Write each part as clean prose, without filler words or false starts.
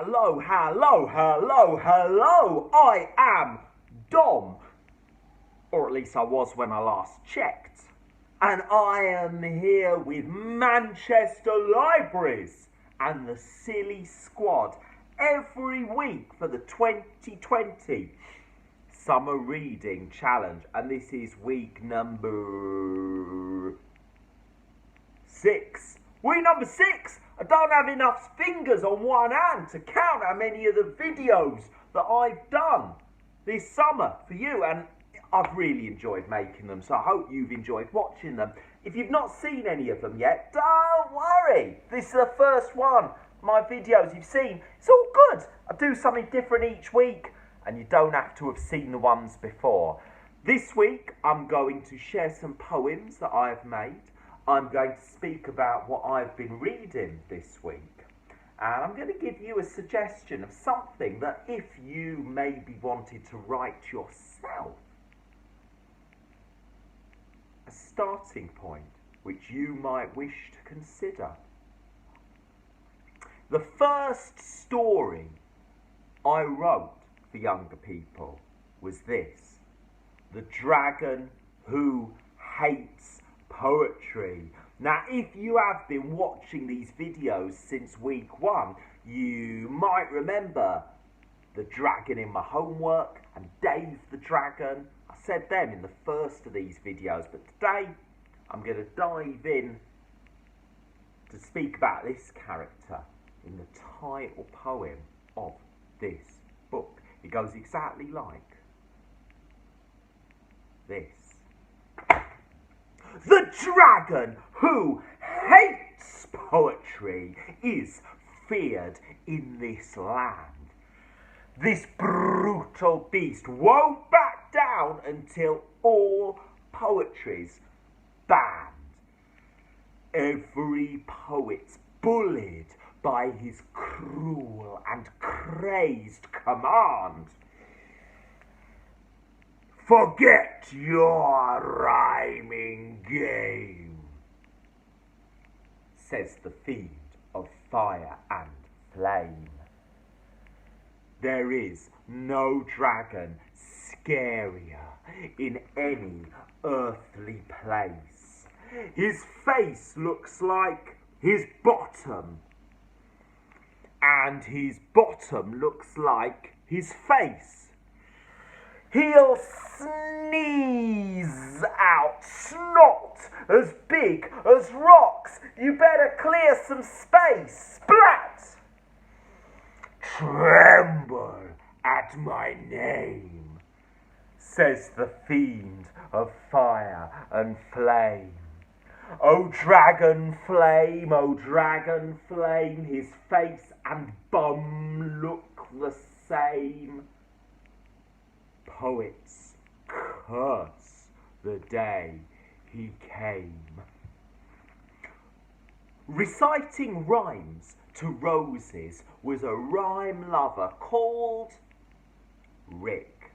Hello, hello, hello, hello. I am Dom. Or at least I was when I last checked. And I am here with Manchester Libraries and the Silly Squad every week for the 2020 Summer Reading Challenge. And this is week number 6. Week number 6. I don't have enough fingers on one hand to count how many of the videos that I've done this summer for you, and I've really enjoyed making them, so I hope you've enjoyed watching them. If you've not seen any of them yet, don't worry. This is the first one. My videos you've seen, it's all good. I do something different each week, and you don't have to have seen the ones before. This week, I'm going to share some poems that I have made. I'm going to speak about what I've been reading this week. And I'm going to give you a suggestion of something that if you maybe wanted to write yourself, a starting point which you might wish to consider. The first story I wrote for younger people was this: The Dragon Who Hates Poetry. Now, if you have been watching these videos since week 1, you might remember the dragon in my homework and Dave the Dragon. I said them in the first of these videos, but today I'm going to dive in to speak about this character in the title poem of this book. It goes exactly like this. The dragon who hates poetry is feared in this land. This brutal beast won't back down until all poetry's banned. Every poet's bullied by his cruel and crazed command. Forget your rhyming game, says the fiend of fire and flame. There is no dragon scarier in any earthly place. His face looks like his bottom, and his bottom looks like his face. He'll sneeze out snot as big as rocks. You better clear some space. Splat! Tremble at my name, says the fiend of fire and flame. O dragon flame, his face and bum look the same. Poets curse the day he came. Reciting rhymes to roses was a rhyme lover called Rick.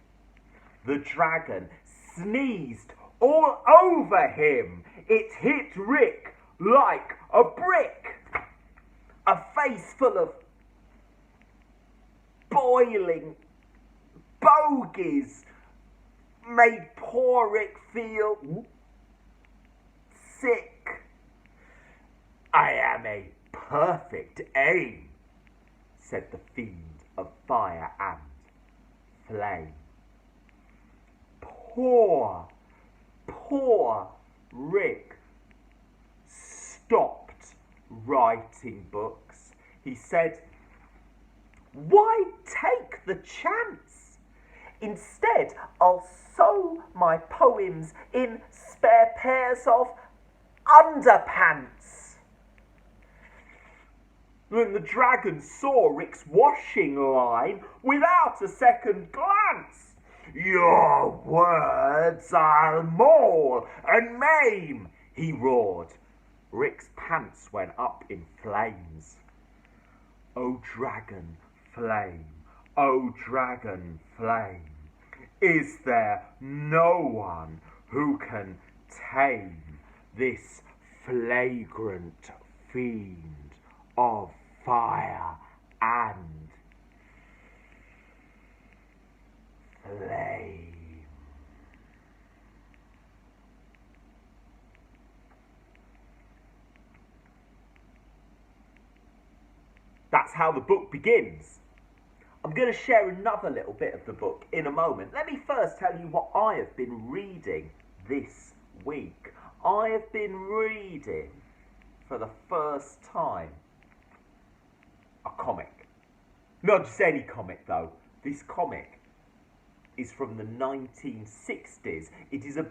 The dragon sneezed all over him. It hit Rick like a brick. A face full of boiling bogies made poor Rick feel sick. I am a perfect aim, said the fiend of fire and flame. Poor Rick stopped writing books. He said, why take the chance? Instead, I'll sew my poems in spare pairs of underpants. Then the dragon saw Rick's washing line without a second glance. Your words are maul and maim, he roared. Rick's pants went up in flames. O dragon flame, O dragon flame, is there no one who can tame this flagrant fiend of fire and flame. That's how the book begins. I'm going to share another little bit of the book in a moment. Let me first tell you what I have been reading this week. I have been reading, for the first time, a comic. Not just any comic though. This comic is from the 1960s. It is a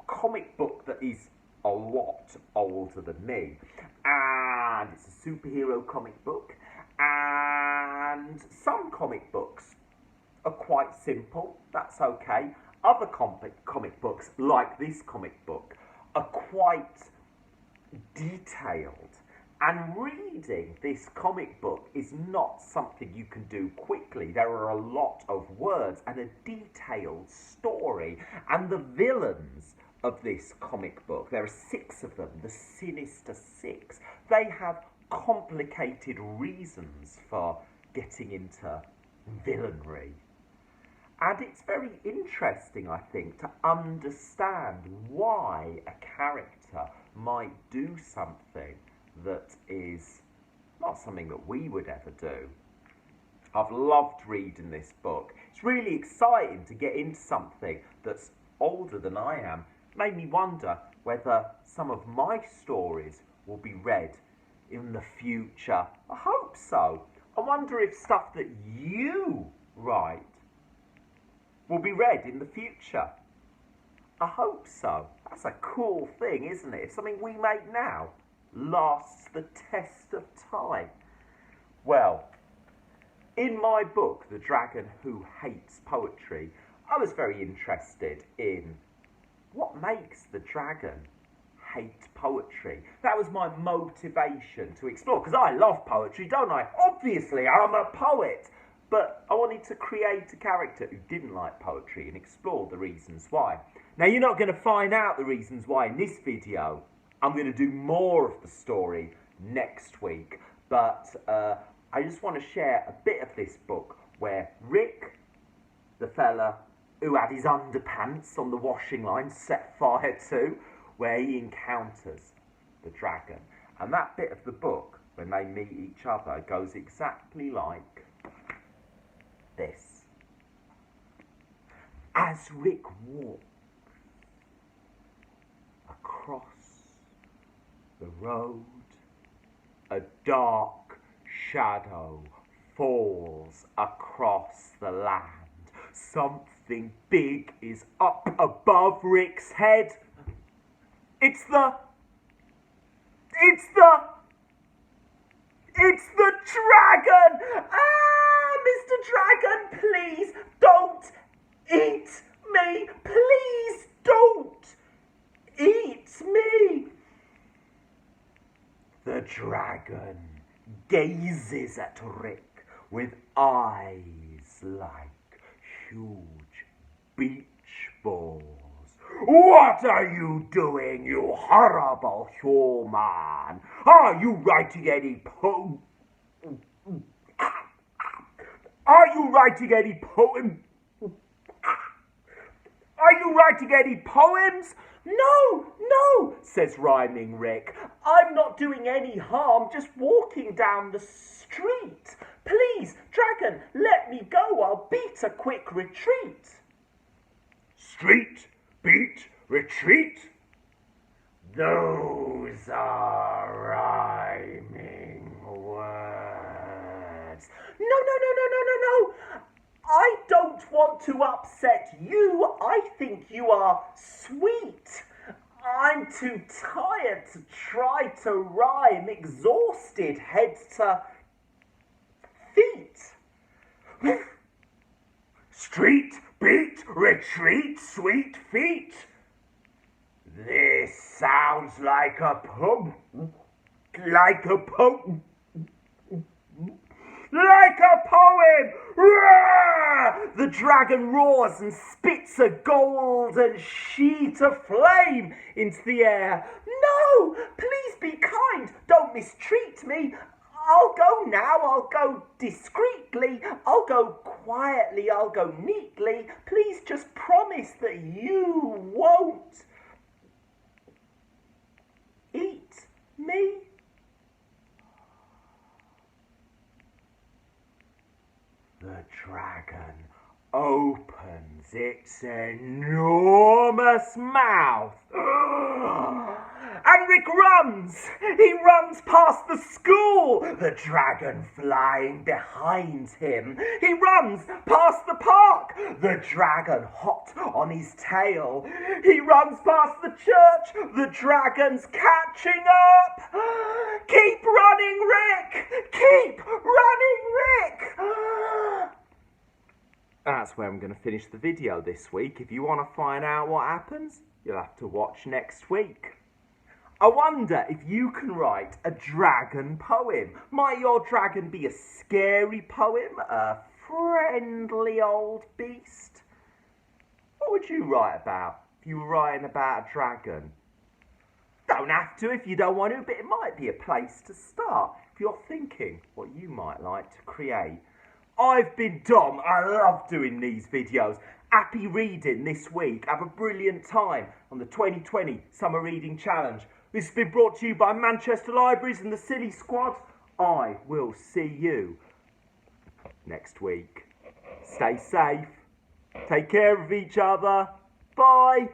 comic book that is a lot older than me. And it's a superhero comic book. And some comic books are quite simple. That's okay. Other comic books, like this comic book, are quite detailed. And reading this comic book is not something you can do quickly. There are a lot of words and a detailed story. And the villains of this comic book, there are 6 of them, the Sinister Six. They have complicated reasons for getting into villainry. And it's very interesting, I think, to understand why a character might do something that is not something that we would ever do. I've loved reading this book. It's really exciting to get into something that's older than I am. It made me wonder whether some of my stories will be read in the future. I hope so. I wonder if stuff that you write will be read in the future. I hope so. That's a cool thing, isn't it? If something we make now lasts the test of time. Well, in my book, The Dragon Who Hates Poetry, I was very interested in what makes the dragon hate poetry. That was my motivation to explore, because I love poetry, don't I? Obviously, I'm a poet. But I wanted to create a character who didn't like poetry and explore the reasons why. Now, you're not going to find out the reasons why in this video. I'm going to do more of the story next week. But I just want to share a bit of this book where Rick, the fella who had his underpants on the washing line set fire to, where he encounters the dragon. And that bit of the book, when they meet each other, goes exactly like this. As Rick walks across the road, a dark shadow falls across the land. Something big is up above Rick's head. It's the dragon! Ah, Mr. Dragon, please don't eat me! Please don't eat me! The dragon gazes at Rick with eyes like huge beach balls. What are you doing, you horrible human? Are you writing any Are you writing any poems? No, says rhyming Rick. I'm not doing any harm, just walking down the street. Please, dragon, let me go. I'll beat a quick retreat. Street, beat, retreat? Those are rhyming words. No. I don't want to upset you. I think you are sweet. I'm too tired to try to rhyme, exhausted, head to feet. Street, beat, retreat, sweet feet. This sounds like a poem. Roar! The dragon roars and spits a golden sheet of flame into the air. No, please be kind. Don't mistreat me. I'll go now. I'll go discreetly. sweetly, I'll go quietly, I'll go neatly. Please just promise that you won't eat me. The dragon opens its enormous mouth. And Rick runs! He runs past the school, the dragon flying behind him. He runs past the park, the dragon hot on his tail. He runs past the church, the dragon's catching up. Keep running, Rick! Keep running, Rick! That's where I'm going to finish the video this week. If you want to find out what happens, you'll have to watch next week. I wonder if you can write a dragon poem. Might your dragon be a scary poem? A friendly old beast? What would you write about if you were writing about a dragon? Don't have to if you don't want to, but it might be a place to start if you're thinking what you might like to create. I've been Dom. I love doing these videos. Happy reading this week. Have a brilliant time on the 2020 Summer Reading Challenge. This has been brought to you by Manchester Libraries and the Silly Squad. I will see you next week. Stay safe. Take care of each other. Bye.